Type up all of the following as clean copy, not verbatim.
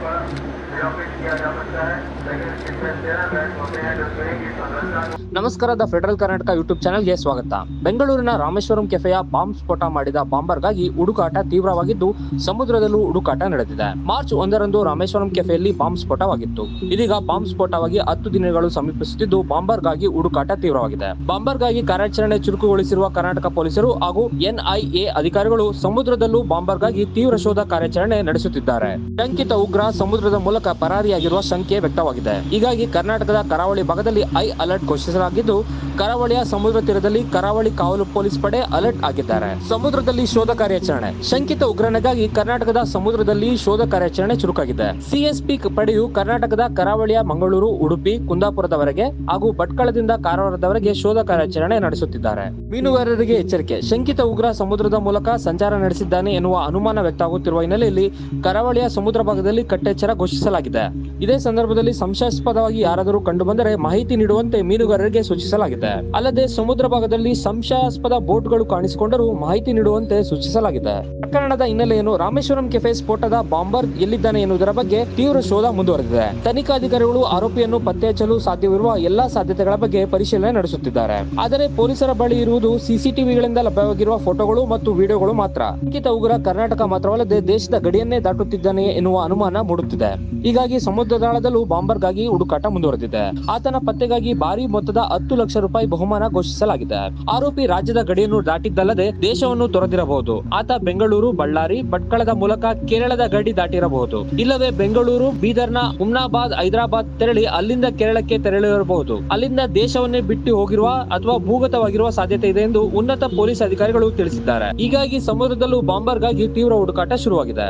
किया जा सकता है, लेकिन इसमें 13 बैच होते हैं जो ट्रेन की संरचना। ನಮಸ್ಕಾರದ ಫೆಡರಲ್ ಕರ್ನಾಟಕ ಯೂಟ್ಯೂಬ್ ಚಾನೆಲ್ಗೆ ಸ್ವಾಗತ. ಬೆಂಗಳೂರಿನ ರಾಮೇಶ್ವರಂ ಕೆಫೆಯ ಬಾಂಬ್ ಸ್ಫೋಟ ಮಾಡಿದ ಬಾಂಬರ್ಗಾಗಿ ಹುಡುಕಾಟ ತೀವ್ರವಾಗಿದ್ದು ಸಮುದ್ರದಲ್ಲೂ ಹುಡುಕಾಟ ನಡೆದಿದೆ. ಮಾರ್ಚ್ 1ರಂದು ರಾಮೇಶ್ವರಂ ಕೆಫೆಯಲ್ಲಿ ಬಾಂಬ್ ಸ್ಫೋಟವಾಗಿತ್ತು. ಇದೀಗ ಬಾಂಬ್ ಸ್ಫೋಟವಾಗಿ 10 ದಿನಗಳು ಸಮೀಪಿಸುತ್ತಿದ್ದು ಬಾಂಬರ್ಗಾಗಿ ಹುಡುಕಾಟ ತೀವ್ರವಾಗಿದೆ. ಬಾಂಬರ್ಗಾಗಿ ಕಾರ್ಯಾಚರಣೆ ಚುರುಕುಗೊಳಿಸಿರುವ ಕರ್ನಾಟಕ ಪೊಲೀಸರು ಹಾಗೂ ಎನ್ಐಎ ಅಧಿಕಾರಿಗಳು ಸಮುದ್ರದಲ್ಲೂ ಬಾಂಬರ್ಗಾಗಿ ತೀವ್ರ ಶೋಧ ಕಾರ್ಯಾಚರಣೆ ನಡೆಸುತ್ತಿದ್ದಾರೆ. ಶಂಕಿತ ಉಗ್ರ ಸಮುದ್ರದ ಮೂಲಕ ಪರಾರಿಯಾಗಿರುವ ಶಂಕೆ ವ್ಯಕ್ತವಾಗಿದೆ. ಹೀಗಾಗಿ ಕರ್ನಾಟಕದ ಕರಾವಳಿ ಭಾಗದಲ್ಲಿ ಹೈ ಅಲರ್ಟ್ ಘೋಷಿಸಲಾಗಿದ್ದು ಕರಾವಳಿಯ ಸಮುದ್ರ ತೀರದಲ್ಲಿ ಕರಾವಳಿ ಕಾವಲು ಪೊಲೀಸ್ ಪಡೆ ಅಲರ್ಟ್ ಆಗಿದ್ದಾರೆ. ಸಮುದ್ರದಲ್ಲಿ ಶೋಧ ಕಾರ್ಯಾಚರಣೆ. ಶಂಕಿತ ಉಗ್ರನಿಗಾಗಿ ಕರ್ನಾಟಕದ ಸಮುದ್ರದಲ್ಲಿ ಶೋಧ ಕಾರ್ಯಾಚರಣೆ ಚುರುಕಾಗಿದೆ. ಸಿಎಸ್ಪಿ ಪಡೆಯು ಕರ್ನಾಟಕದ ಕರಾವಳಿಯ ಮಂಗಳೂರು, ಉಡುಪಿ, ಕುಂದಾಪುರದವರೆಗೆ ಹಾಗೂ ಭಟ್ಕಳದಿಂದ ಕಾರವಾರದವರೆಗೆ ಶೋಧ ಕಾರ್ಯಾಚರಣೆ ನಡೆಸುತ್ತಿದ್ದಾರೆ. ಮೀನುಗಾರರಿಗೆ ಎಚ್ಚರಿಕೆ. ಶಂಕಿತ ಉಗ್ರ ಸಮುದ್ರದ ಮೂಲಕ ಸಂಚಾರ ನಡೆಸಿದ್ದಾನೆ ಎನ್ನುವ ಅನುಮಾನ ವ್ಯಕ್ತವಾಗುತ್ತಿರುವ ಹಿನ್ನೆಲೆಯಲ್ಲಿ ಕರಾವಳಿಯ ಸಮುದ್ರ ಭಾಗದಲ್ಲಿ ಕಟ್ಟೆಚ್ಚರ ಘೋಷಿಸಲಾಗಿದೆ. ಇದೇ ಸಂದರ್ಭದಲ್ಲಿ ಸಂಶಯಾಸ್ಪದವಾಗಿ ಯಾರಾದರೂ ಕಂಡುಬಂದರೆ ಮಾಹಿತಿ ನೀಡುವಂತೆ ಮೀನುಗಾರರಿಗೆ ಸೂಚಿಸಲಾಗಿದೆ. ಅಲ್ಲದೆ ಸಮುದ್ರ ಭಾಗದಲ್ಲಿ ಸಂಶಯಾಸ್ಪದ ಬೋಟ್ಗಳು ಕಾಣಿಸಿಕೊಂಡರೂ ಮಾಹಿತಿ ನೀಡುವಂತೆ ಸೂಚಿಸಲಾಗಿದೆ. ಪ್ರಕರಣದ ಹಿನ್ನೆಲೆಯನ್ನು ರಾಮೇಶ್ವರಂ ಕೆಫೆ ಸ್ಫೋಟದ ಬಾಂಬರ್ ಎಲ್ಲಿದ್ದಾನೆ ಎನ್ನುವುದರ ಬಗ್ಗೆ ತೀವ್ರ ಶೋಧ ಮುಂದುವರೆದಿದೆ. ತನಿಖಾಧಿಕಾರಿಗಳು ಆರೋಪಿಯನ್ನು ಪತ್ತೆ ಹಚ್ಚಲು ಸಾಧ್ಯವಿರುವ ಎಲ್ಲಾ ಸಾಧ್ಯತೆಗಳ ಬಗ್ಗೆ ಪರಿಶೀಲನೆ ನಡೆಸುತ್ತಿದ್ದಾರೆ. ಆದರೆ ಪೊಲೀಸರ ಬಳಿ ಇರುವುದು ಸಿಸಿಟಿವಿಗಳಿಂದ ಲಭ್ಯವಾಗಿರುವ ಫೋಟೋಗಳು ಮತ್ತು ವಿಡಿಯೋಗಳು ಮಾತ್ರ. ಶಂಕಿತ ಉಗ್ರ ಕರ್ನಾಟಕ ಮಾತ್ರವಲ್ಲದೆ ದೇಶದ ಗಡಿಯನ್ನೇ ದಾಟುತ್ತಿದ್ದಾನೆ ಎನ್ನುವ ಅನುಮಾನ ಮೂಡುತ್ತಿದೆ. ಹೀಗಾಗಿ ಸಮುದ್ರದಾಳದಲ್ಲೂ ಬಾಂಬರ್ಗಾಗಿ ಹುಡುಕಾಟ ಮುಂದುವರೆದಿದೆ. ಆತನ ಪತ್ತೆಗಾಗಿ ಭಾರಿ ಮೊತ್ತದ 10 ಲಕ್ಷ ರೂಪಾಯಿ ಬಹುಮಾನ ಘೋಷಿಸಲಾಗಿದೆ. ಆರೋಪಿ ರಾಜ್ಯದ ಗಡಿಯನ್ನು ದಾಟಿದ್ದಲ್ಲದೆ ದೇಶವನ್ನು ತೊರೆದಿರಬಹುದು. ಆತ ಬೆಂಗಳೂರು, ಬಳ್ಳಾರಿ, ಭಟ್ಕಳದ ಮೂಲಕ ಕೇರಳದ ಗಡಿ ದಾಟಿರಬಹುದು. ಇಲ್ಲವೇ ಬೆಂಗಳೂರು, ಬೀದರ್ನ ಹುಮ್ನಾಬಾದ್, ಹೈದರಾಬಾದ್ ತೆರಳಿ ಅಲ್ಲಿಂದ ಕೇರಳಕ್ಕೆ ತೆರಳಿರಬಹುದು. ಅಲ್ಲಿಂದ ದೇಶವನ್ನೇ ಬಿಟ್ಟು ಹೋಗಿರುವ ಅಥವಾ ಭೂಗತವಾಗಿರುವ ಸಾಧ್ಯತೆ ಇದೆ ಎಂದು ಉನ್ನತ ಪೊಲೀಸ್ ಅಧಿಕಾರಿಗಳು ತಿಳಿಸಿದ್ದಾರೆ. ಹೀಗಾಗಿ ಸಮುದ್ರದಲ್ಲೂ ಬಾಂಬರ್ಗಾಗಿ ತೀವ್ರ ಹುಡುಕಾಟ ಶುರುವಾಗಿದೆ.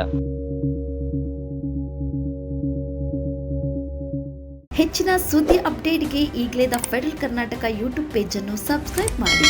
ಹೆಚ್ಚಿನ ಸುದ್ದಿ ಅಪ್ಡೇಟ್ಗೆ ಈಗಲೇ the federal Karnataka YouTube page ಅನ್ನು ಸಬ್ಸ್ಕ್ರೈಬ್ ಮಾಡಿ.